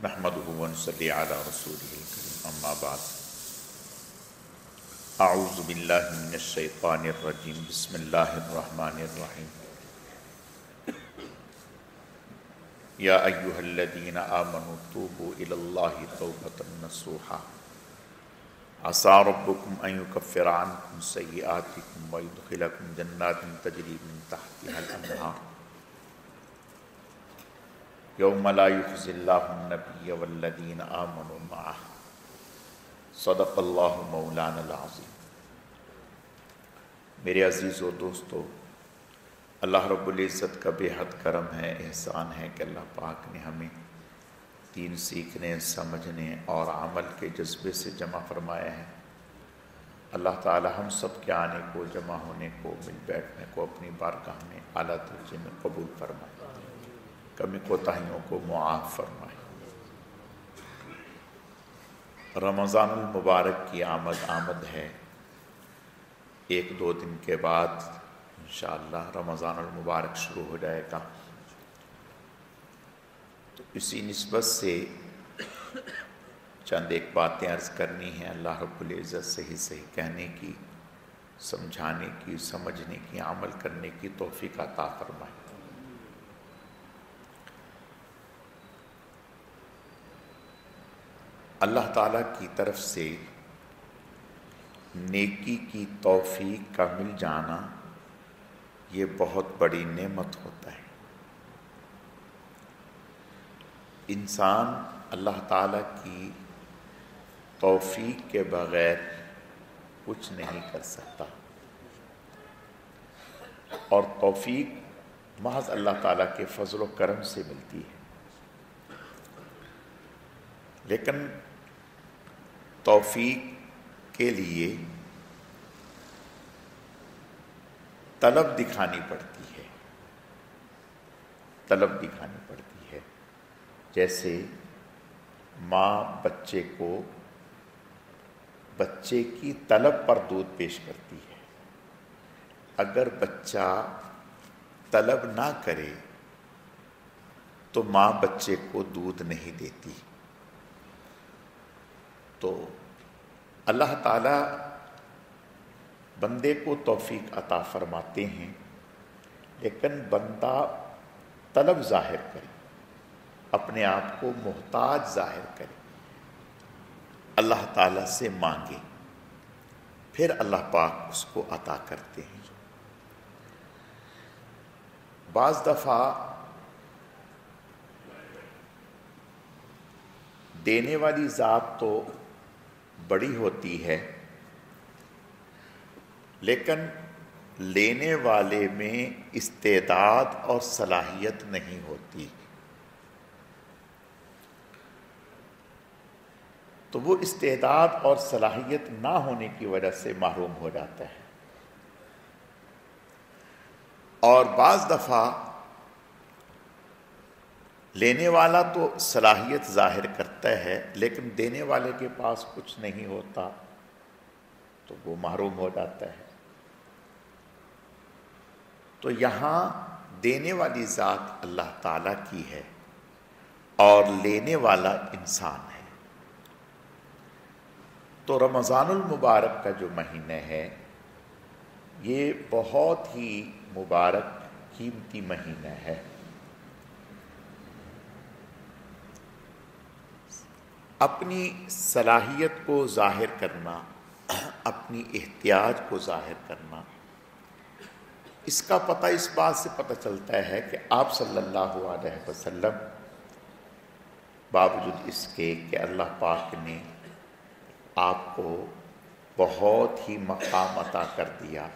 نحمده ونصلي على رسوله الكريم اما بعد اعوذ باللہ من الشیطان الرجیم بسم اللہ الرحمن الرحیم یا ایہا الذین آمنوا توبوا الی اللہ توبۃ نصوحا عسى ربکم ان یکفر عنکم سیئاتکم ویدخلکم جنات تجری من تحتها الانہار یوم لا یخزی اللہ النبی والذین آمنوا معہ صدق اللہ مولانا العظیم۔ میرے عزیز و دوستو، اللہ رب العزت کا بے حد کرم ہے، احسان ہے کہ اللہ پاک نے ہمیں دین سیکھنے، سمجھنے اور عمل کے جذبے سے جمع فرمایا ہے۔ اللہ تعالی ہم سب کے آنے کو، جمع ہونے کو، مل بیٹھنے کو اپنی بارگاہ میں اعلیٰ درجے میں قبول فرمائے، کمی کوتاہیوں کو معاف فرمائے۔ رمضان المبارک کی آمد ہے، ایک دو دن کے بعد انشاءاللہ رمضان المبارک شروع ہو جائے گا۔ تو اسی نسبت سے چند ایک باتیں عرض کرنی ہیں، اللہ رب العزت صحیح کہنے کی، سمجھانے کی، سمجھنے کی، عمل کرنے کی توفیق عطا فرمائے۔ اللہ تعالیٰ کی طرف سے نیکی کی توفیق کا مل جانا یہ بہت بڑی نعمت ہوتا ہے۔ انسان اللہ تعالیٰ کی توفیق کے بغیر کچھ نہیں کر سکتا، اور توفیق محض اللہ تعالیٰ کے فضل و کرم سے ملتی ہے۔ لیکن توفیق کے لیے طلب دکھانی پڑتی ہے، طلب دکھانی پڑتی ہے۔ جیسے ماں بچے کو بچے کی طلب پر دودھ پیش کرتی ہے۔ اگر بچہ طلب نہ کرے تو ماں بچے کو دودھ نہیں دیتی۔ تو اللہ تعالیٰ بندے کو توفیق عطا فرماتے ہیں، لیکن بندہ طلب ظاہر کرے، اپنے آپ کو محتاج ظاہر کرے، اللہ تعالیٰ سے مانگے، پھر اللہ پاک اس کو عطا کرتے ہیں۔ بعض دفعہ دینے والی ذات تو بڑی ہوتی ہے، لیکن لینے والے میں استعداد اور صلاحیت نہیں ہوتی، تو وہ استعداد اور صلاحیت نہ ہونے کی وجہ سے محروم ہو جاتا ہے۔ اور بعض دفعہ لینے والا تو صلاحیت ظاہر کرتا ہے، لیکن دینے والے کے پاس کچھ نہیں ہوتا تو وہ محروم ہو جاتا ہے۔ تو یہاں دینے والی ذات اللہ تعالیٰ کی ہے اور لینے والا انسان ہے۔ تو رمضان المبارک کا جو مہینہ ہے یہ بہت ہی مبارک قیمتی مہینہ ہے۔ اپنی صلاحیت کو ظاہر کرنا، اپنی احتیاج کو ظاہر کرنا، اس کا پتہ اس بات سے پتہ چلتا ہے کہ آپ صلی اللہ علیہ وسلم باوجود اس کے کہ اللہ پاک نے آپ کو بہت ہی مقام عطا کر دیا،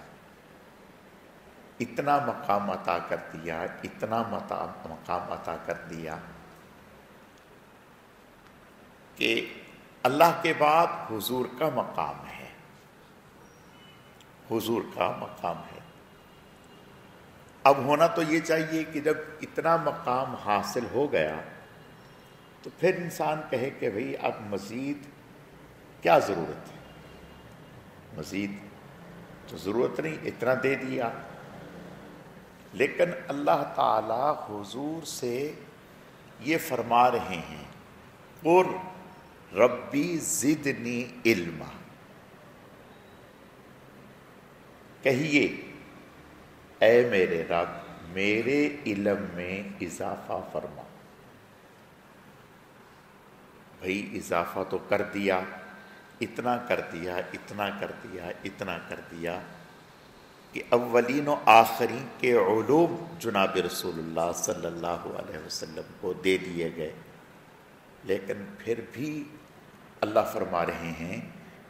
اتنا مقام عطا کر دیا، اتنا مقام عطا کر دیا کہ اللہ کے بعد حضور کا مقام ہے، حضور کا مقام ہے۔ اب ہونا تو یہ چاہیے کہ جب اتنا مقام حاصل ہو گیا تو پھر انسان کہے کہ بھئی اب مزید کیا ضرورت ہے، مزید تو ضرورت نہیں، اتنا دے دیا۔ لیکن اللہ تعالی حضور سے یہ فرما رہے ہیں قل ربی زدنی علما، کہیے اے میرے رب میرے علم میں اضافہ فرما۔ بھئی اضافہ تو کر دیا، اتنا کر دیا، اتنا کر دیا، اتنا کر دیا کہ اولین و آخرین کے علوم جناب رسول اللہ صلی اللہ علیہ وسلم کو دے دیے گئے، لیکن پھر بھی اللہ فرما رہے ہیں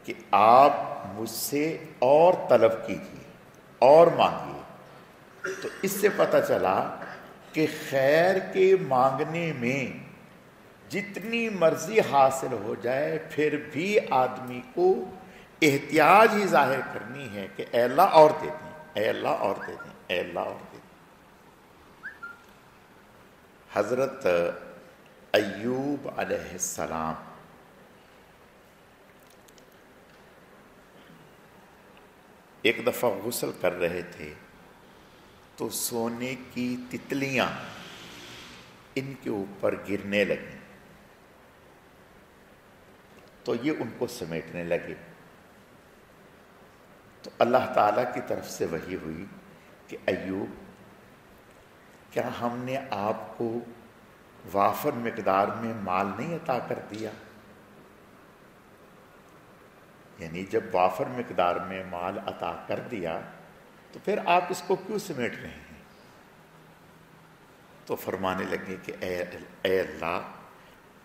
کہ آپ مجھ سے اور طلب کیجیے اور مانگیے۔ تو اس سے پتہ چلا کہ خیر کے مانگنے میں جتنی مرضی حاصل ہو جائے پھر بھی آدمی کو احتیاج ہی ظاہر کرنی ہے کہ اے اللہ اور دے دیں، اے اللہ اور دے دیں، اے اللہ اور دے دیں۔ حضرت ایوب علیہ السلام ایک دفعہ غسل کر رہے تھے تو سونے کی تتلیاں ان کے اوپر گرنے لگیں، تو یہ ان کو سمیٹنے لگے۔ تو اللہ تعالیٰ کی طرف سے وحی ہوئی کہ ایوب کیا ہم نے آپ کو وافر مقدار میں مال نہیں عطا کر دیا؟ یعنی جب وافر مقدار میں مال عطا کر دیا تو پھر آپ اس کو کیوں سمیٹ رہے ہیں؟ تو فرمانے لگے کہ اے اللہ،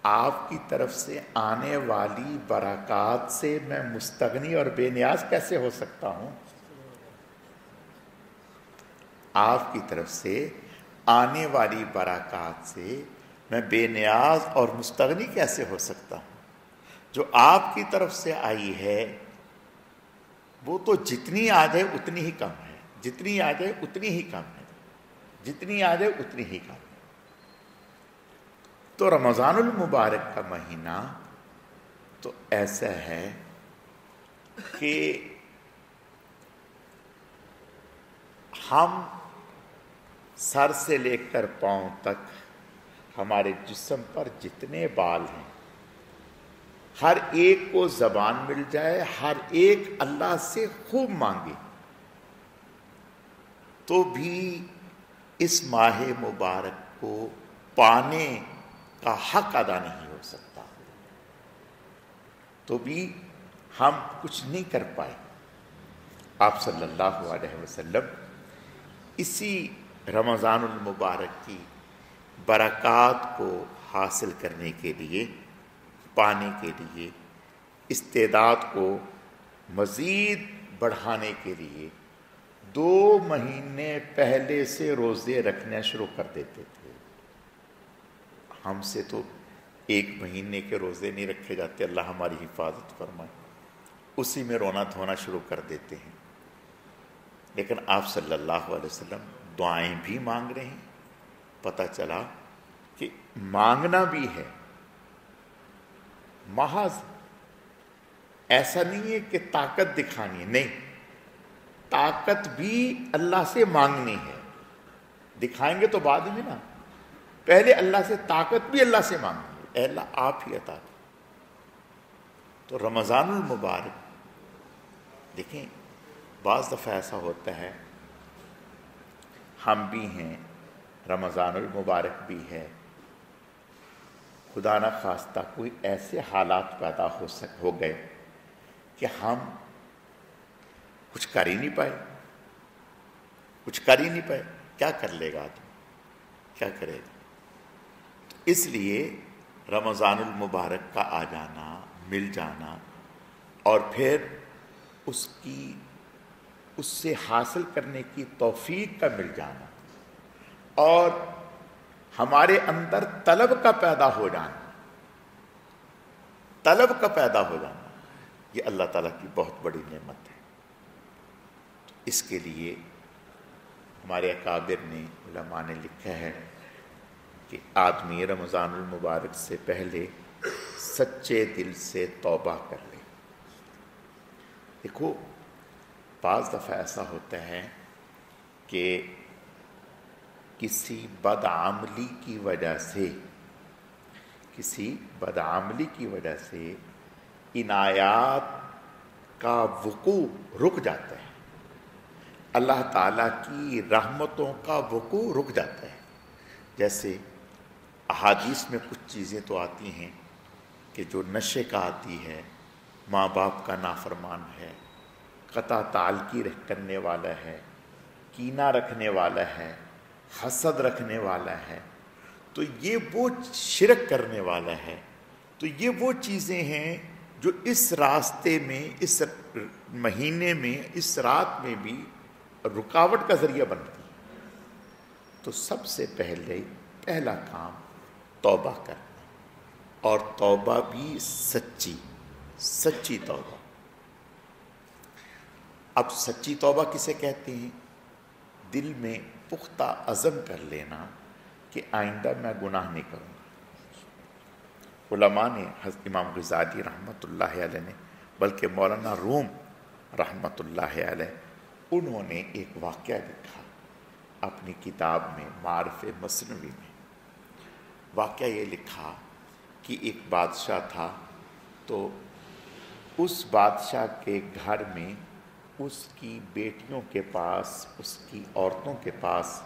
آپ کی طرف سے آنے والی برکات سے میں مستغنی اور بے نیاز کیسے ہو سکتا ہوں؟ آپ کی طرف سے آنے والی برکات سے میں بے نیاز اور مستغنی کیسے ہو سکتا ہوں؟ جو آپ کی طرف سے آئی ہے وہ تو جتنی آ جائے اتنی ہی کم ہے، جتنی آ جائے اتنی ہی کم ہے، جتنی آ جائے اتنی ہی کم ہے۔ تو رمضان المبارک کا مہینہ تو ایسا ہے کہ ہم سر سے لے کر پاؤں تک ہمارے جسم پر جتنے بال ہیں ہر ایک کو زبان مل جائے، ہر ایک اللہ سے خوب مانگے تو بھی اس ماہ مبارک کو پانے کا حق ادا نہیں ہو سکتا، تو بھی ہم کچھ نہیں کر پائے۔ آپ صلی اللہ علیہ وسلم اسی رمضان المبارک کی برکات کو حاصل کرنے کے لیے، پانے کے لیے، استعداد کو مزید بڑھانے کے لیے 2 مہینے پہلے سے روزے رکھنا شروع کر دیتے تھے۔ ہم سے تو 1 مہینے کے روزے نہیں رکھے جاتے، اللہ ہماری حفاظت فرمائے، اسی میں رونا دھونا شروع کر دیتے ہیں۔ لیکن آپ صلی اللہ علیہ وسلم دعائیں بھی مانگ رہے ہیں۔ پتہ چلا کہ مانگنا بھی ہے، محض ایسا نہیں ہے کہ طاقت دکھانی ہے، نہیں، طاقت بھی اللہ سے مانگنی ہے۔ دکھائیں گے تو بعد میں نا، پہلے اللہ سے طاقت بھی اللہ سے مانگنی ہے، اے اللہ آپ ہی عطا کریں۔ تو رمضان المبارک دیکھیں، بعض دفعہ ایسا ہوتا ہے ہم بھی ہیں، رمضان المبارک بھی ہے، خدا نہ خواستہ کوئی ایسے حالات پیدا ہو گئے کہ ہم کچھ کر ہی نہیں پائے، کچھ کر ہی نہیں پائے۔ کیا کر لے گا آدمی، کیا کرے گا؟ تو اس لیے رمضان المبارک کا آ جانا، مل جانا، اور پھر اس سے حاصل کرنے کی توفیق کا مل جانا، اور ہمارے اندر طلب کا پیدا ہو جانا، طلب کا پیدا ہو جانا، یہ اللہ تعالیٰ کی بہت بڑی نعمت ہے۔ اس کے لیے ہمارے اکابر نے، علماء نے لکھا ہے کہ آدمی رمضان المبارک سے پہلے سچے دل سے توبہ کر لے۔ دیکھو، بعض دفعہ ایسا ہوتا ہے کہ کسی بدعملی کی وجہ سے کسی بدعملی کی وجہ سے ان آیات کا وقوع رک جاتا ہے، اللہ تعالیٰ کی رحمتوں کا وقوع رک جاتا ہے۔ جیسے احادیث میں کچھ چیزیں تو آتی ہیں کہ جو نشے کا عادی ہے، ماں باپ کا نافرمان ہے، قطع تعلقی کرنے والا ہے، کینہ رکھنے والا ہے، حسد رکھنے والا ہے، تو یہ وہ شرک کرنے والا ہے، تو یہ وہ چیزیں ہیں جو اس راستے میں، اس مہینے میں، اس رات میں بھی رکاوٹ کا ذریعہ بنتی ہے۔ تو سب سے پہلا کام توبہ کرنا، اور توبہ بھی سچی توبہ۔ اب سچی توبہ کسے کہتے ہیں؟ دل میں پختہ عزم کر لینا کہ آئندہ میں گناہ نہیں کروں گا۔ علماء نے، حضرت امام غزالی رحمۃ اللہ علیہ نے، بلکہ مولانا روم رحمۃ اللہ علیہ، انہوں نے ایک واقعہ لکھا اپنی کتاب میں معارف مثنوی میں۔ واقعہ یہ لکھا کہ ایک بادشاہ تھا، تو اس بادشاہ کے گھر میں اس کی بیٹیوں کے پاس، اس کی عورتوں کے پاس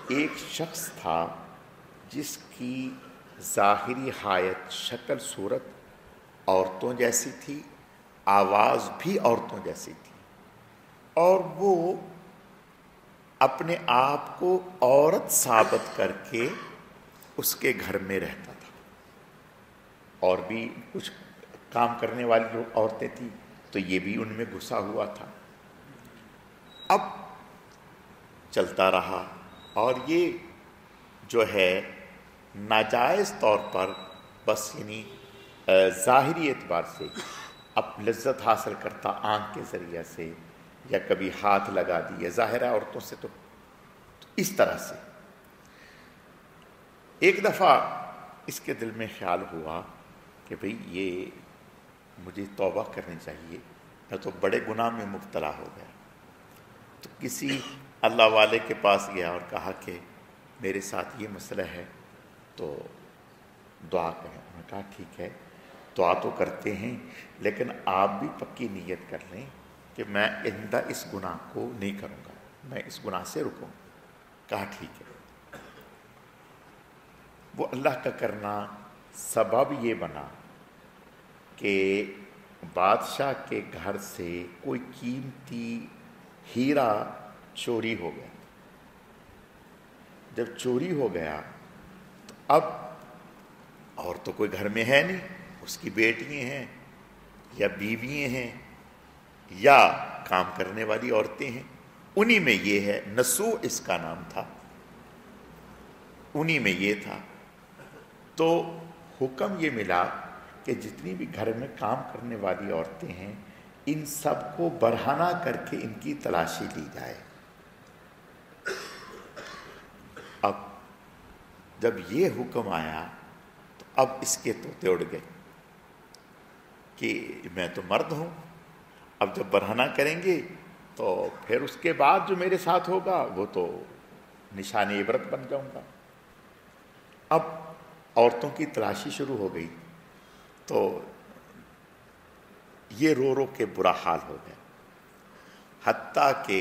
ایک شخص تھا جس کی ظاہری حیت، شکل صورت عورتوں جیسی تھی، آواز بھی عورتوں جیسی تھی، اور وہ اپنے آپ کو عورت ثابت کر کے اس کے گھر میں رہتا تھا۔ اور بھی کچھ کام کرنے والی جو عورتیں تھیں تو یہ بھی ان میں گھسا ہوا تھا۔ اب چلتا رہا، اور یہ جو ہے ناجائز طور پر بس یعنی ظاہری اعتبار سے اب لذت حاصل کرتا آنکھ کے ذریعے سے، یا کبھی ہاتھ لگا دیا، ظاہر ہے عورتوں سے تو اس طرح سے۔ ایک دفعہ اس کے دل میں خیال ہوا کہ بھئی یہ مجھے توبہ کرنی چاہیے، میں تو بڑے گناہ میں مبتلا ہو گیا۔ تو کسی اللہ والے کے پاس گیا اور کہا کہ میرے ساتھ یہ مسئلہ ہے، تو دعا کریں۔ انہوں نے کہا ٹھیک ہے، دعا تو کرتے ہیں، لیکن آپ بھی پکی نیت کر لیں کہ میں آئندہ اس گناہ کو نہیں کروں گا، میں اس گناہ سے رکوں گا۔ کہا ٹھیک ہے۔ وہ اللہ کا کرنا سبب یہ بنا کہ بادشاہ کے گھر سے کوئی قیمتی ہیرا چوری ہو گیا۔ جب چوری ہو گیا تو اب اور تو کوئی گھر میں ہے نہیں، اس کی بیٹیاں ہیں یا بیویاں ہیں یا کام کرنے والی عورتیں ہیں، انہی میں یہ ہے، نسو اس کا نام تھا، انہی میں یہ تھا۔ تو حکم یہ ملا کہ جتنی بھی گھر میں کام کرنے والی عورتیں ہیں ان سب کو برہنہ کر کے ان کی تلاشی لی جائے۔ اب جب یہ حکم آیا تو اب اس کے طوطے اڑ گئے کہ میں تو مرد ہوں، اب جب برہنہ کریں گے تو پھر اس کے بعد جو میرے ساتھ ہوگا وہ تو نشان عبرت بن جاؤں گا۔ اب عورتوں کی تلاشی شروع ہو گئی، تو یہ رو رو کے برا حال ہو گیا، حتیٰ کہ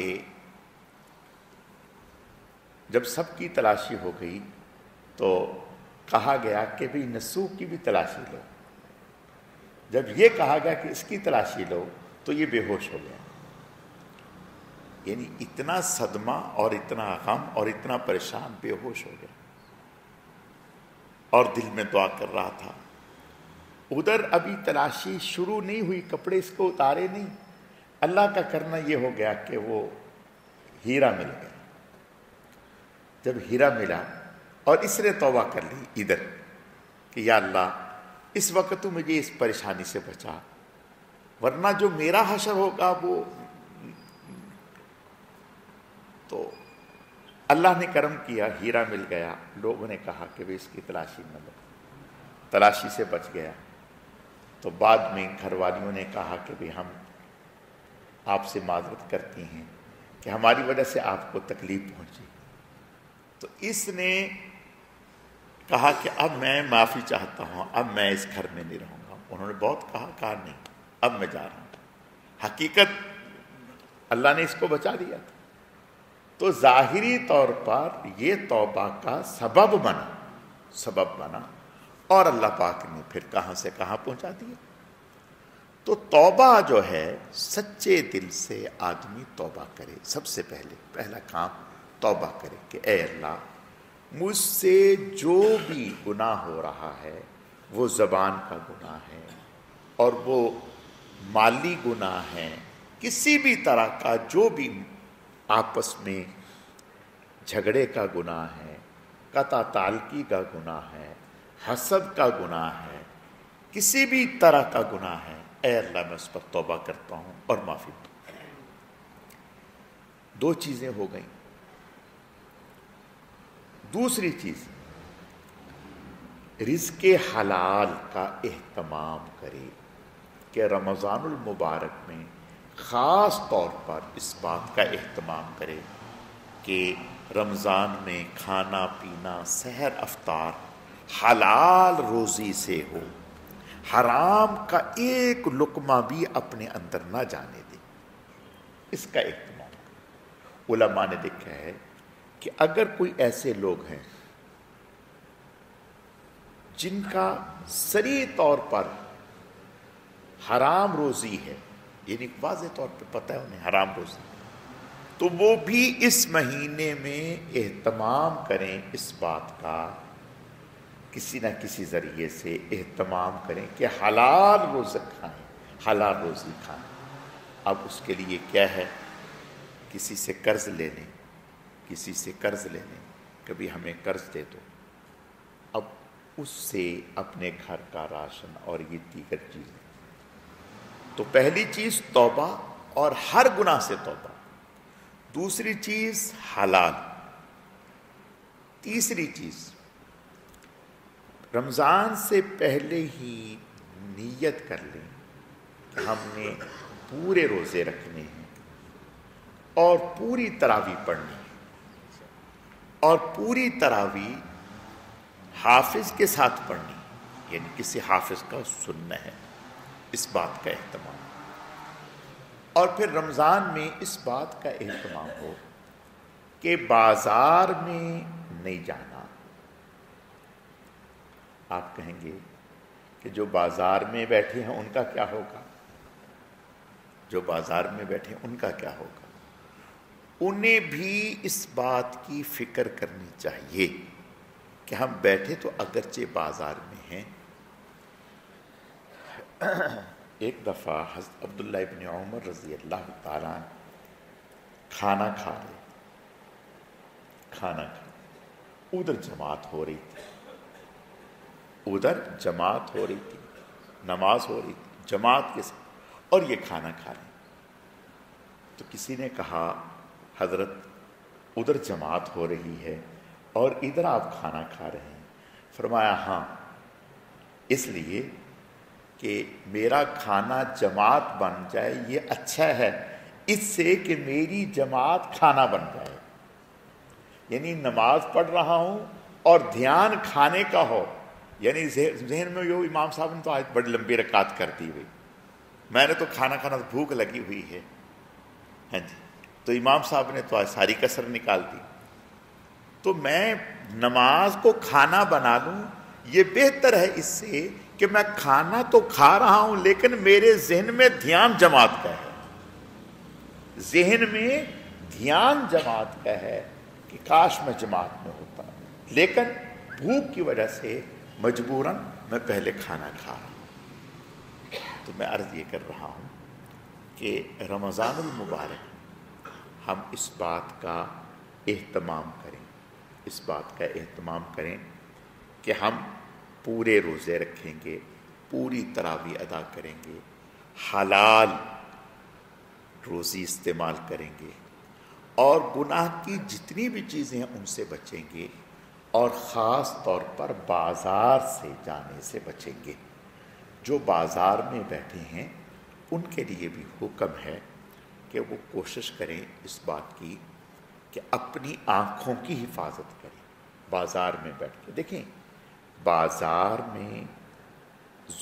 جب سب کی تلاشی ہو گئی تو کہا گیا کہ بھئی نسو کی بھی تلاشی لو۔ جب یہ کہا گیا کہ اس کی تلاشی لو تو یہ بے ہوش ہو گیا۔ یعنی اتنا صدمہ اور اتنا غم اور اتنا پریشان، بے ہوش ہو گیا، اور دل میں دعا کر رہا تھا۔ ادھر ابھی تلاشی شروع نہیں ہوئی، کپڑے اس کو اتارے نہیں، اللہ کا کرنا یہ ہو گیا کہ وہ ہیرا مل گیا۔ جب ہیرا ملا اور اس نے توبہ کر لی ادھر کہ یا اللہ اس وقت تو مجھے اس پریشانی سے بچا، ورنہ جو میرا حشر ہوگا وہ تو اللہ نے کرم کیا، ہیرا مل گیا۔ لوگوں نے کہا کہ اس کی تلاشی نہ لو، تلاشی سے بچ گیا۔ تو بعد میں گھر والیوں نے کہا کہ بھی ہم آپ سے معذرت کرتی ہیں کہ ہماری وجہ سے آپ کو تکلیف پہنچی۔ تو اس نے کہا کہ اب میں معافی چاہتا ہوں، اب میں اس گھر میں نہیں رہوں گا۔ انہوں نے بہت کہا نہیں، اب میں جا رہا ہوں۔ حقیقت اللہ نے اس کو بچا دیا تھا، تو ظاہری طور پر یہ توبہ کا سبب بنا اور اللہ پاک نے پھر کہاں سے کہاں پہنچا دیا۔ تو توبہ جو ہے سچے دل سے آدمی توبہ کرے، سب سے پہلا کام توبہ کرے کہ اے اللہ مجھ سے جو بھی گناہ ہو رہا ہے وہ زبان کا گناہ ہے اور وہ مالی گناہ ہے، کسی بھی طرح کا جو بھی آپس میں جھگڑے کا گناہ ہے، قطع تعلقی کا گناہ ہے، حسد کا گناہ ہے، کسی بھی طرح کا گناہ ہے، اے اللہ میں اس پر توبہ کرتا ہوں اور معافی مانگتا ہوں۔ دو چیزیں ہو گئیں۔ دوسری چیز، رزق حلال کا اہتمام کرے کہ رمضان المبارک میں خاص طور پر اس بات کا اہتمام کرے کہ رمضان میں کھانا پینا سحر افطار حلال روزی سے ہو، حرام کا ایک لقمہ بھی اپنے اندر نہ جانے دے، اس کا اہتمام کرے۔ علماء نے دیکھا ہے کہ اگر کوئی ایسے لوگ ہیں جن کا صریح طور پر حرام روزی ہے، یعنی واضح طور پہ پتہ ہے انہیں حرام روزی، تو وہ بھی اس مہینے میں اہتمام کریں، اس بات کا کسی نہ کسی ذریعے سے اہتمام کریں کہ حلال رزق کھائیں، حلال روزی کھائیں۔ اب اس کے لیے کیا ہے، کسی سے قرض لے لیں، کبھی ہمیں قرض دے دو، اب اس سے اپنے گھر کا راشن اور یہ دیگر چیزیں۔ تو پہلی چیز توبہ اور ہر گناہ سے توبہ، دوسری چیز حلال، تیسری چیز رمضان سے پہلے ہی نیت کر لیں کہ ہم نے پورے روزے رکھنے ہیں اور پوری تراویح پڑھنی ہے، اور پوری تراویح حافظ کے ساتھ پڑھنی، یعنی کسی حافظ کا سننا ہے، اس بات کا اہتمام۔ اور پھر رمضان میں اس بات کا اہتمام ہو کہ بازار میں نہیں جانا۔ آپ کہیں گے کہ جو بازار میں بیٹھے ہیں ان کا کیا ہوگا؟ جو بازار میں بیٹھے ہیں ان کا کیا ہوگا؟ انہیں بھی اس بات کی فکر کرنی چاہیے کہ ہم بیٹھے تو اگرچہ بازار میں ہیں۔ ایک دفعہ حضرت عبداللہ ابن عمر رضی اللہ تعالیٰ عنہ کھانا کھا رہے، ادھر جماعت ہو رہی تھی، نماز ہو رہی تھی جماعت کے ساتھ، اور یہ کھانا کھا رہے ہیں۔ تو کسی نے کہا حضرت ادھر جماعت ہو رہی ہے اور ادھر آپ کھانا کھا رہے ہیں؟ فرمایا ہاں، اس لیے کہ میرا کھانا جماعت بن جائے یہ اچھا ہے اس سے کہ میری جماعت کھانا بن جائے، یعنی نماز پڑھ رہا ہوں اور دھیان کھانے کا ہو، یعنی ذہن میں یہ امام صاحب نے تو آج بڑی لمبی رکعت کر دی ہوئی، میں نے تو کھانا کھانا بھوک لگی ہوئی ہے، ہاں جی، تو امام صاحب نے تو آج ساری کسر نکال دی، تو میں نماز کو کھانا بنا لوں، یہ بہتر ہے اس سے کہ میں کھانا تو کھا رہا ہوں لیکن میرے ذہن میں دھیان جماعت کا ہے، ذہن میں دھیان جماعت کا ہے کہ کاش میں جماعت میں ہوتا، لیکن بھوک کی وجہ سے مجبوراً میں پہلے کھانا کھا رہا ہوں۔ تو میں عرض یہ کر رہا ہوں کہ رمضان المبارک ہم اس بات کا اہتمام کریں کہ ہم پورے روزے رکھیں گے، پوری تراویح ادا کریں گے، حلال روزی استعمال کریں گے، اور گناہ کی جتنی بھی چیزیں ہیں ان سے بچیں گے، اور خاص طور پر بازار سے جانے سے بچیں گے۔ جو بازار میں بیٹھے ہیں ان کے لیے بھی حکم ہے کہ وہ کوشش کریں اس بات کی کہ اپنی آنکھوں کی حفاظت کریں۔ بازار میں بیٹھ کے دیکھیں، بازار میں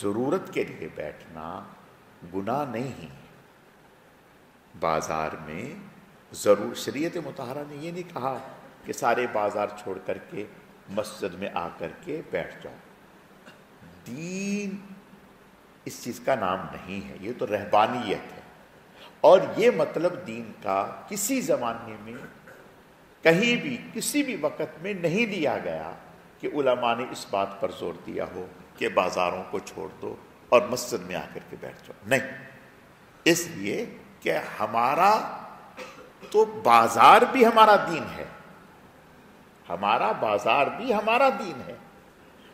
ضرورت کے لیے بیٹھنا گناہ نہیں ہے. بازار میں ضرور شریعت مطہرہ نے یہ نہیں کہا کہ سارے بازار چھوڑ کر کے مسجد میں آ کر کے بیٹھ جاؤ. دین اس چیز کا نام نہیں ہے، یہ تو رہبانیت ہے. اور یہ مطلب دین کا کسی زمانے میں کہیں بھی کسی بھی وقت میں نہیں دیا گیا کہ علماء نے اس بات پر زور دیا ہو کہ بازاروں کو چھوڑ دو اور مسجد میں آ کر کے بیٹھ جاؤ. نہیں، اس لیے کہ ہمارا تو بازار بھی ہمارا دین ہے، ہمارا بازار بھی ہمارا دین ہے.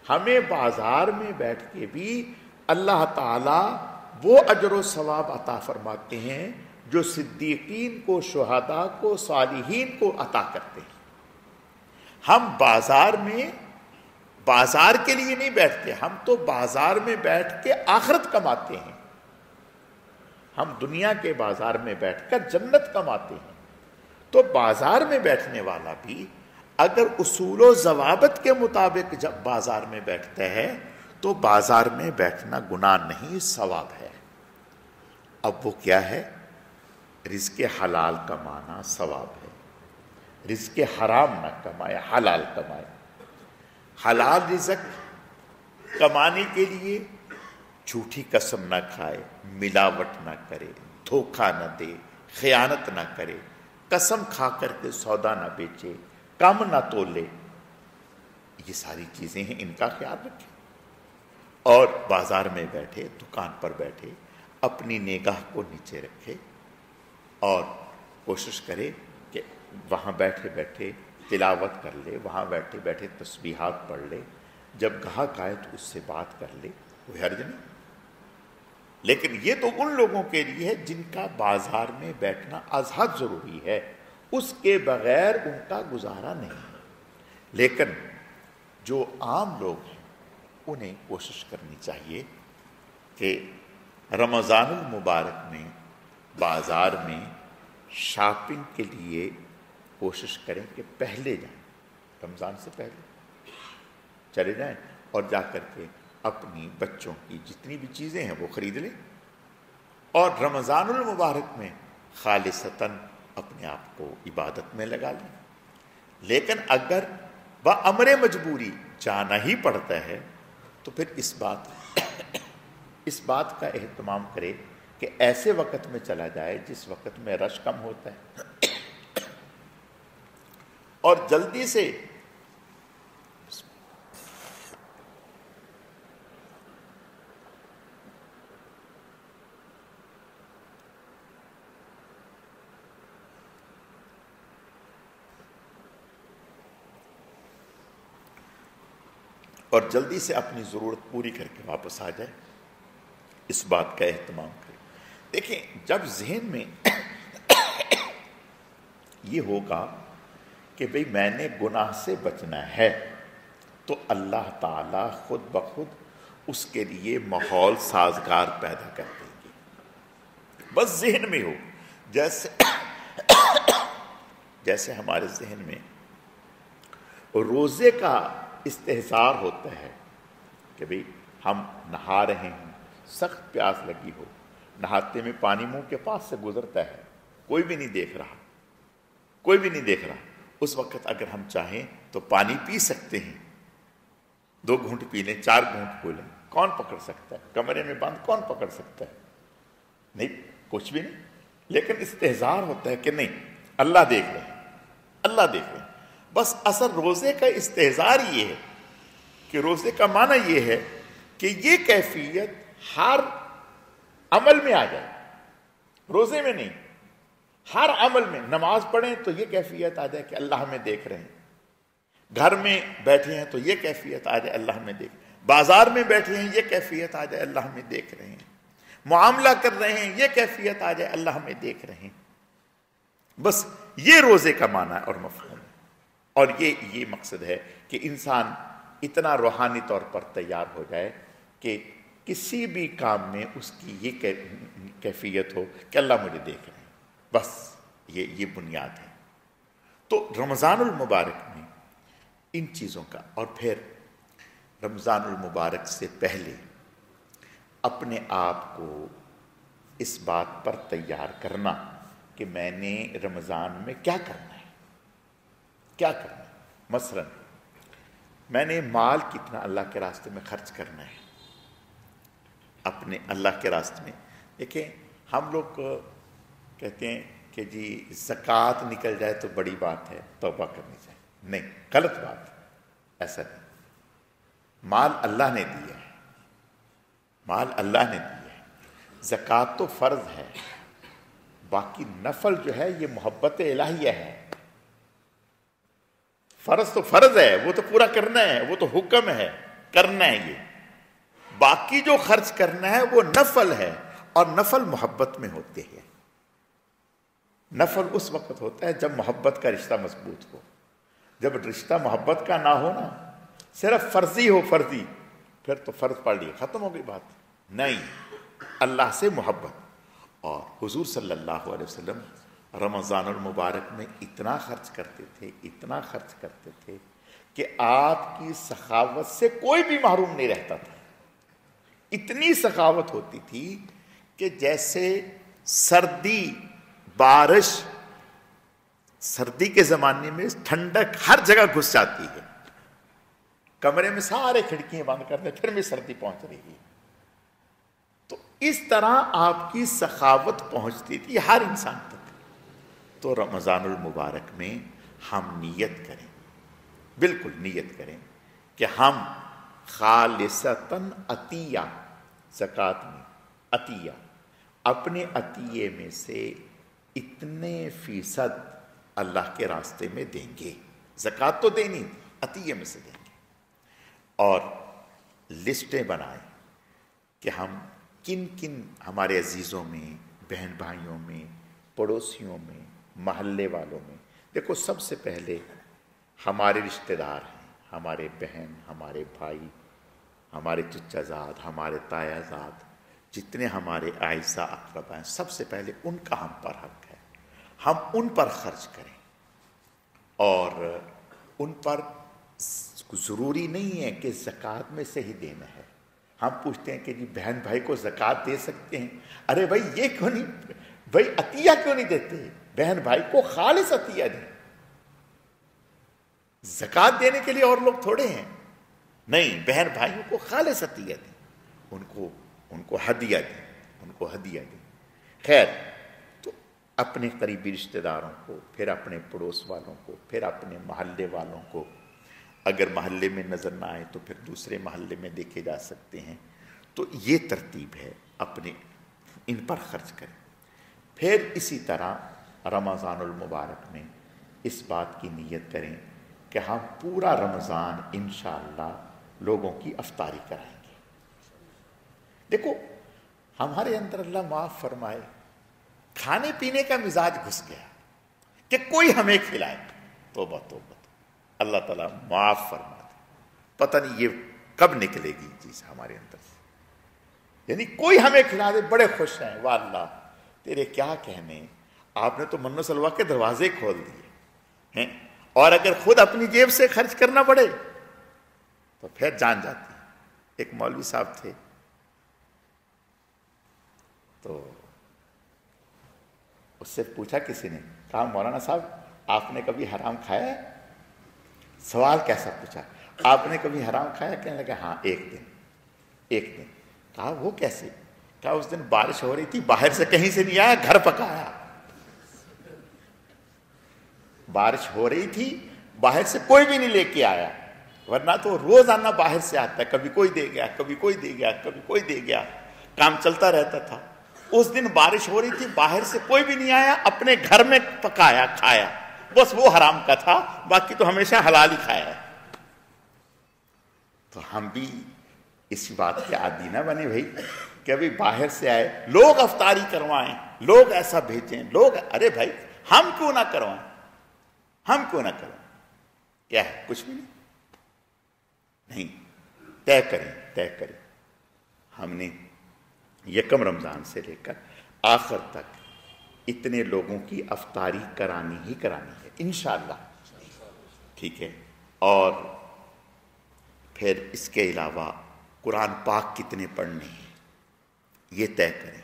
ہمیں بازار میں بیٹھ کے بھی اللہ تعالیٰ وہ اجر و ثواب عطا فرماتے ہیں جو صدیقین کو، شہداء کو، صالحین کو عطا کرتے ہیں. ہم بازار میں بازار کے لیے نہیں بیٹھتے، ہم تو بازار میں بیٹھ کے آخرت کماتے ہیں. ہم دنیا کے بازار میں بیٹھ کر جنت کماتے ہیں. تو بازار میں بیٹھنے والا بھی اگر اصول و ضوابط کے مطابق جب بازار میں بیٹھتا ہے تو بازار میں بیٹھنا گناہ نہیں، ثواب ہے. اب وہ کیا ہے؟ رزق حلال کمانا ثواب ہے. رزق حرام نہ کمائے، حلال کمائے. حلال رزق کمانے کے لیے جھوٹی قسم نہ کھائے، ملاوٹ نہ کرے، دھوکہ نہ دے، خیانت نہ کرے، قسم کھا کر کے سودا نہ بیچے، کم نہ تولے. یہ ساری چیزیں ہیں، ان کا خیال رکھیں. اور بازار میں بیٹھے، دکان پر بیٹھے، اپنی نگاہ کو نیچے رکھے اور کوشش کرے کہ وہاں بیٹھے بیٹھے تلاوت کر لے، وہاں بیٹھے بیٹھے تسبیحات پڑھ لے. جب گاہک آئے تو اس سے بات کر لے، کوئی حرج نہیں. لیکن یہ تو ان لوگوں کے لیے ہے جن کا بازار میں بیٹھنا ازحد ضروری ہے، اس کے بغیر ان کا گزارا نہیں. لیکن جو عام لوگ ہیں انہیں کوشش کرنی چاہیے کہ رمضان المبارک میں بازار میں شاپنگ کے لیے کوشش کریں کہ پہلے جائیں، رمضان سے پہلے چلے جائیں اور جا کر کے اپنی بچوں کی جتنی بھی چیزیں ہیں وہ خرید لیں اور رمضان المبارک میں خالصتاً اپنے آپ کو عبادت میں لگا لیں. لیکن اگر بامر مجبوری جانا ہی پڑتا ہے تو پھر اس بات کا اہتمام کرے کہ ایسے وقت میں چلا جائے جس وقت میں رش کم ہوتا ہے اور جلدی سے اپنی ضرورت پوری کر کے واپس آ جائے. اس بات کا اہتمام کرے. دیکھیں، جب ذہن میں یہ ہوگا کہ بھئی میں نے گناہ سے بچنا ہے تو اللہ تعالیٰ خود بخود اس کے لیے ماحول سازگار پیدا کر دیں گے. بس ذہن میں ہو، جیسے ہمارے ذہن میں روزے کا استحضار ہوتا ہے کہ بھئی ہم نہا رہے ہیں، سخت پیاس لگی ہو، نہاتے میں پانی منہ کے پاس سے گزرتا ہے، کوئی بھی نہیں دیکھ رہا، اس وقت اگر ہم چاہیں تو پانی پی سکتے ہیں. 2 گھونٹ پی لیں، 4 گھونٹ پی لیں، کون پکڑ سکتا ہے؟ کمرے میں بند کون پکڑ سکتا ہے؟ نہیں، کچھ بھی نہیں. لیکن استحضار ہوتا ہے کہ نہیں، اللہ دیکھ رہے ہیں. بس اصل روزے کا استحضار یہ ہے کہ روزے کا معنی یہ ہے کہ یہ کیفیت ہر عمل میں آ جائے. روزے میں نہیں، ہر عمل میں. نماز پڑھیں تو یہ کیفیت آ جائے کہ اللہ ہمیں دیکھ رہے ہیں. گھر میں بیٹھے ہیں تو یہ کیفیت آ جائے اللہ ہمیں دیکھ. بازار میں بیٹھے ہیں یہ کیفیت آ جائے اللہ ہمیں دیکھ رہے ہیں. معاملہ کر رہے ہیں یہ کیفیت آ جائے اللہ ہمیں دیکھ رہے ہیں. بس یہ روزے کا معنی اور مفہوم ہے. اور یہ مقصد ہے کہ انسان اتنا روحانی طور پر تیار ہو جائے کہ کسی بھی کام میں اس کی یہ کیفیت ہو کہ اللہ مجھے دیکھ رہے ہیں. بس یہ بنیاد ہے. تو رمضان المبارک میں ان چیزوں کا، اور پھر رمضان المبارک سے پہلے اپنے آپ کو اس بات پر تیار کرنا کہ میں نے رمضان میں کیا کرنا ہے، کیا کرنا ہے۔ مثلا میں نے مال کتنا اللہ کے راستے میں خرچ کرنا ہے، اپنے اللہ کے راستے میں۔ دیکھیں ہم لوگ کہتے ہیں کہ جی زکوٰۃ نکل جائے تو بڑی بات ہے، توبہ کرنی چاہیے۔ نہیں، غلط بات ہے، ایسا نہیں۔ مال اللہ نے دیا ہے، مال اللہ نے دیا ہے، زکوٰۃ تو فرض ہے، باقی نفل جو ہے یہ محبت الہیہ ہے۔ فرض تو فرض ہے، وہ تو پورا کرنا ہے، وہ تو حکم ہے، کرنا ہے یہ۔ باقی جو خرچ کرنا ہے وہ نفل ہے، اور نفل محبت میں ہوتے ہیں۔ نفل اس وقت ہوتا ہے جب محبت کا رشتہ مضبوط ہو۔ جب رشتہ محبت کا نہ ہو نا، صرف فرضی ہو، فرضی، پھر تو فرض پڑھ لیے، ختم ہو گئی بات۔ نہیں، اللہ سے محبت۔ اور حضور صلی اللہ علیہ وسلم رمضان المبارک میں اتنا خرچ کرتے تھے، اتنا خرچ کرتے تھے کہ آپ کی سخاوت سے کوئی بھی محروم نہیں رہتا تھا۔ اتنی سخاوت ہوتی تھی کہ جیسے سردی، بارش، سردی کے زمانے میں ٹھنڈک ہر جگہ گھس جاتی ہے، کمرے میں سارے کھڑکیاں بند کر دیں پھر بھی سردی پہنچ رہی ہے۔ تو اس طرح آپ کی سخاوت پہنچتی تھی ہر انسان تک۔ تو رمضان المبارک میں ہم نیت کریں، بالکل نیت کریں کہ ہم خالصتاً عطیہ، زکوٰۃ میں عطیہ، اپنے عطیے میں سے اتنے فیصد اللہ کے راستے میں دیں گے۔ زکوٰۃ تو دینی، عطیے میں سے دیں گے۔ اور لسٹیں بنائیں کہ ہم کن کن ہمارے عزیزوں میں، بہن بھائیوں میں، پڑوسیوں میں، محلے والوں میں۔ دیکھو سب سے پہلے ہمارے رشتہ دار ہیں، ہمارے بہن، ہمارے بھائی، ہمارے چچا زاد، ہمارے تایا زاد، جتنے ہمارے اعزاء اقربا ہیں، سب سے پہلے ان کا ہم پر حق ہے، ہم ان پر خرچ کریں۔ اور ان پر ضروری نہیں ہے کہ زکوٰۃ میں سے ہی دینا ہے۔ ہم پوچھتے ہیں کہ جی بہن بھائی کو زکوٰۃ دے سکتے ہیں؟ ارے بھائی یہ کیوں نہیں، بھائی عطیہ کیوں نہیں دیتے؟ بہن بھائی کو خالص عطیہ دیں۔ زکوٰۃ دینے کے لیے اور لوگ تھوڑے ہیں، نہیں، بہن بھائیوں کو خالص عطیہ دیں، ان کو ہدیہ دیں، ان کو ہدیہ دیں۔ خیر، تو اپنے قریبی رشتہ داروں کو، پھر اپنے پڑوس والوں کو، پھر اپنے محلے والوں کو، اگر محلے میں نظر نہ آئے تو پھر دوسرے محلے میں دیکھے جا سکتے ہیں۔ تو یہ ترتیب ہے، اپنے ان پر خرچ کریں۔ پھر اسی طرح رمضان المبارک میں اس بات کی نیت کریں کہ ہم پورا رمضان انشاءاللہ لوگوں کی افطاری کرائیں گے۔ دیکھو ہمارے اندر اللہ معاف فرمائے کھانے پینے کا مزاج گھس گیا کہ کوئی ہمیں کھلائے، توبہ توبہ، اللہ تعالیٰ معاف فرما دے۔ پتہ نہیں یہ کب نکلے گی چیز ہمارے اندر سے، یعنی کوئی ہمیں کھلا دے، بڑے خوش ہیں، واہ اللہ تیرے کیا کہنے، آپ نے تو من و سلوا کے دروازے کھول دیے ہیں۔ اور اگر خود اپنی جیب سے خرچ کرنا پڑے تو پھر جان جاتی ہے۔ ایک مولوی صاحب تھے، تو اس سے پوچھا کسی نے، کہا مولانا صاحب آپ نے کبھی حرام کھایا ہے؟ سوال کیسا پوچھا، آپ نے کبھی حرام کھایا؟ کہنے لگا ہاں ایک دن۔ کہا وہ کیسے؟ کہا اس دن بارش ہو رہی تھی، باہر سے کہیں سے نہیں آیا، گھر پکایا۔ بارش ہو رہی تھی، باہر سے کوئی بھی نہیں لے کے آیا، ورنہ تو روزانہ باہر سے آتا ہے، کبھی کوئی دے گیا، کبھی کوئی دے گیا، کبھی کوئی دے گیا، کام چلتا رہتا تھا۔ اس دن بارش ہو رہی تھی، باہر سے کوئی بھی نہیں آیا، اپنے گھر میں پکایا، کھایا، بس وہ حرام کا تھا، باقی تو ہمیشہ حلال ہی کھایا ہے۔ تو ہم بھی اس بات کے عادی نہ بنے بھائی کہ ابھی باہر سے آئے، لوگ افطاری کروائیں، لوگ ایسا بھیجیں، لوگ، ارے بھائی ہم کیوں نہ کروائیں، ہم کیوں نہ کریں؟ کیا ہے؟ کچھ بھی نہیں۔ طے کریں۔ ہم نے یکم رمضان سے لے کر آخر تک اتنے لوگوں کی افطاری کرانی ہے انشاءاللہ، ٹھیک ہے؟ اور پھر اس کے علاوہ قرآن پاک کتنے پڑھنے ہیں یہ طے کریں۔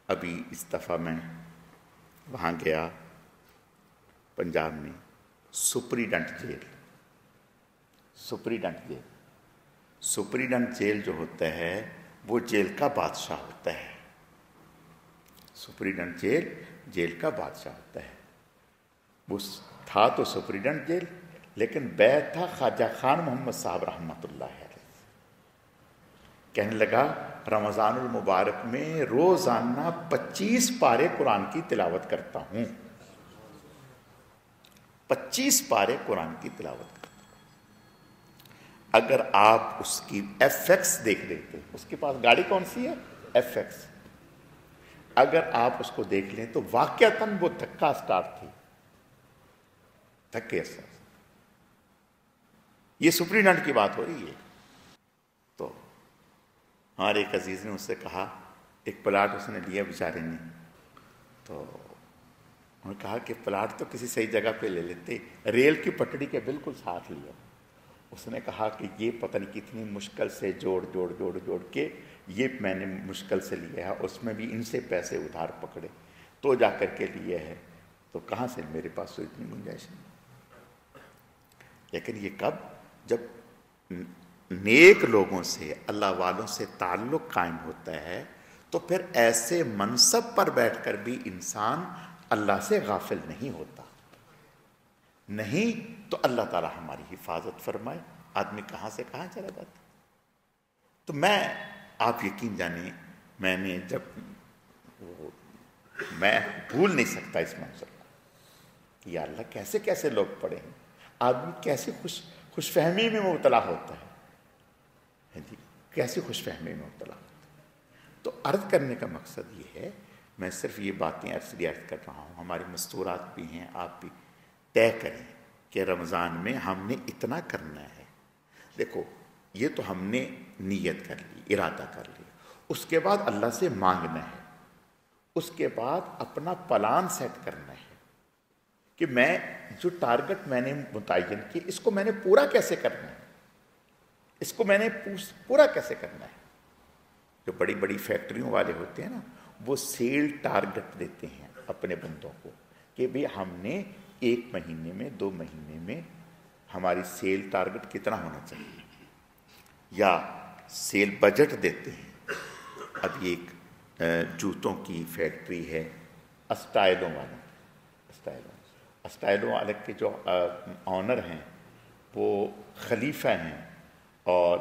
ابھی اس دفعہ میں وہاں گیا پنجاب میں، سپریڈنٹ جیل، سپریڈنٹ جیل جو ہوتا ہے وہ جیل کا بادشاہ ہوتا ہے، سپریڈنٹ جیل کا بادشاہ ہوتا ہے۔ وہ تھا تو سپریڈنٹ جیل، لیکن بیعت تھا خواجہ خان محمد صاحب رحمۃ اللہ علیہ۔ کہنے لگا رمضان المبارک میں روزانہ 25 پارے قرآن کی تلاوت کرتا ہوں، 25 پارے قرآن کی تلاوت کرتا ہوں۔ اگر آپ اس کی ایف ایکس دیکھ لیتے، اس کے پاس گاڑی کون سی ہے؟ ایف ایکس، اگر آپ اس کو دیکھ لیں تو واقعتاً وہ دھکا سٹارٹ تھی، دھکے سٹارٹ۔ یہ سپرینٹینڈنٹ کی بات ہو رہی ہے۔ تو ہمارے ایک عزیز نے اس سے کہا، ایک پلاٹ اس نے لیا بیچارے نے، تو انہوں نے کہا کہ پلاٹ تو کسی صحیح جگہ پہ لے لیتے، ریل کی پٹڑی کے بالکل ساتھ لیا۔ اس نے کہا کہ یہ پتہ نہیں کتنی مشکل سے جوڑ کے یہ میں نے مشکل سے لیا ہے، اس میں بھی ان سے پیسے ادھار پکڑے تو جا کر کے لیے ہے، تو کہاں سے میرے پاس تو اتنی گنجائش نہیں۔ لیکن یہ کب؟ جب نیک لوگوں سے، اللہ والوں سے تعلق قائم ہوتا ہے تو پھر ایسے منصب پر بیٹھ کر بھی انسان اللہ سے غافل نہیں ہوتا، نہیں تو اللہ تعالی ہماری حفاظت فرمائے، آدمی کہاں سے کہاں چلا جاتا۔ تو آپ یقین جانیں، میں نے میں بھول نہیں سکتا اس منظر کو، یا اللہ کیسے کیسے لوگ پڑے ہیں، آدمی کیسے خوش فہمی میں مبتلا ہوتا ہے، جی کیسے خوش فہمی میں مبتلا ہوتا ہے۔ تو عرض کرنے کا مقصد یہ ہے، میں صرف یہ باتیں عرض کر رہا ہوں، ہماری مستورات بھی ہیں، آپ بھی طے کریں کہ رمضان میں ہم نے اتنا کرنا ہے۔ دیکھو یہ تو ہم نے نیت کر لی، ارادہ کر لیا، اس کے بعد اللہ سے مانگنا ہے، اس کے بعد اپنا پلان سیٹ کرنا ہے کہ میں جو ٹارگٹ میں نے متعین کی اس کو میں نے پورا کیسے کرنا ہے، اس کو میں نے پورا کیسے کرنا ہے۔ جو بڑی بڑی فیکٹریوں والے ہوتے ہیں نا، وہ سیل ٹارگٹ دیتے ہیں اپنے بندوں کو کہ بھی ہم نے 1 مہینے میں 2 مہینے میں ہماری سیل ٹارگٹ کتنا ہونا چاہیے، یا سیل بجٹ دیتے ہیں۔ اب یہ ایک جوتوں کی فیکٹری ہے، اسٹائلوں والے کے جو آنر ہیں وہ خلیفہ ہیں، اور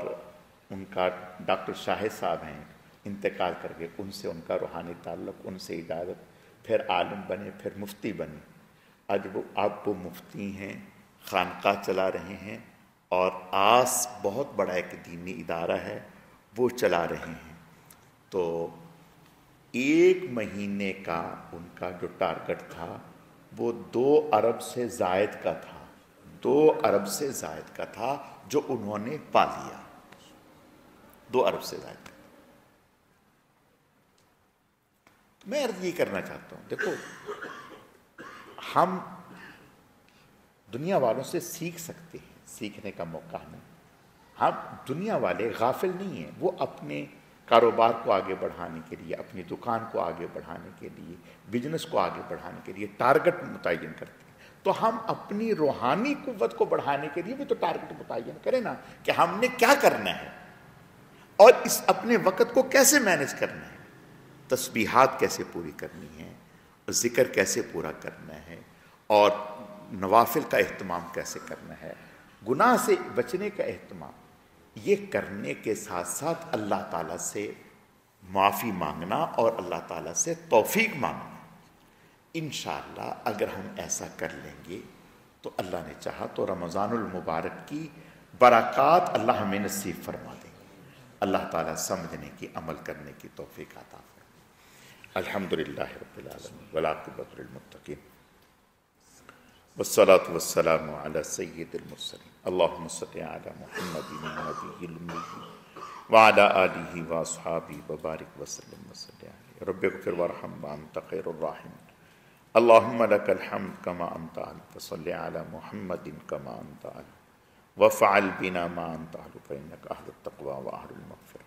ان کا ڈاکٹر شاہد صاحب ہیں، انتقال کر کے، ان سے ان کا روحانی تعلق، ان سے اجازت، پھر عالم بنے، پھر مفتی بنے۔ آج وہ مفتی ہیں، خانقاہ چلا رہے ہیں، اور بہت بڑا ایک دینی ادارہ ہے وہ چلا رہے ہیں۔ تو 1 مہینے کا ان کا جو ٹارگٹ تھا وہ 2 ارب سے زائد کا تھا، 2 ارب سے زائد کا تھا، جو انہوں نے پا لیا، 2 ارب سے زائد کا۔ میں عرض یہ کرنا چاہتا ہوں، دیکھو ہم دنیا والوں سے سیکھ سکتے ہیں، سیکھنے کا موقع ہمیں، ہم دنیا والے غافل نہیں ہیں، وہ اپنے کاروبار کو آگے بڑھانے کے لیے، اپنی دکان کو آگے بڑھانے کے لیے، بزنس کو آگے بڑھانے کے لیے ٹارگٹ متعین کرتے ہیں۔ تو ہم اپنی روحانی قوت کو بڑھانے کے لیے بھی تو ٹارگٹ متعین کریں نا، کہ ہم نے کیا کرنا ہے اور اس اپنے وقت کو کیسے مینج کرنا ہے، تسبیحات کیسے پوری کرنی ہے، ذکر کیسے پورا کرنا ہے، اور نوافل کا اہتمام کیسے کرنا ہے، گناہ سے بچنے کا اہتمام، یہ کرنے کے ساتھ ساتھ اللہ تعالیٰ سے معافی مانگنا اور اللہ تعالیٰ سے توفیق مانگنا۔ انشاءاللہ اگر ہم ایسا کر لیں گے تو اللہ نے چاہا تو رمضان المبارک کی برکات اللہ ہمیں نصیب فرما دیں گے۔ اللہ تعالیٰ سمجھنے کی، عمل کرنے کی توفیق عطا فرمائے۔ الحمدللہ رب العالمین والعاقبۃ للمتقین والصلاة والسلام على سید المرسلین اللہم صل علی محمد النبی الأمی وعلى آلہ واصحابہ وبارک وسلم وسلم علیہ۔ رب اغفر وارحم وانت خیر الراحمین۔ اللہم لک الحمد کما انت اہل، فصل علی محمد کما انت اہل، وفعل بنا ما انت اہلہ فإنک اہل التقوی و اہل المغفرہ۔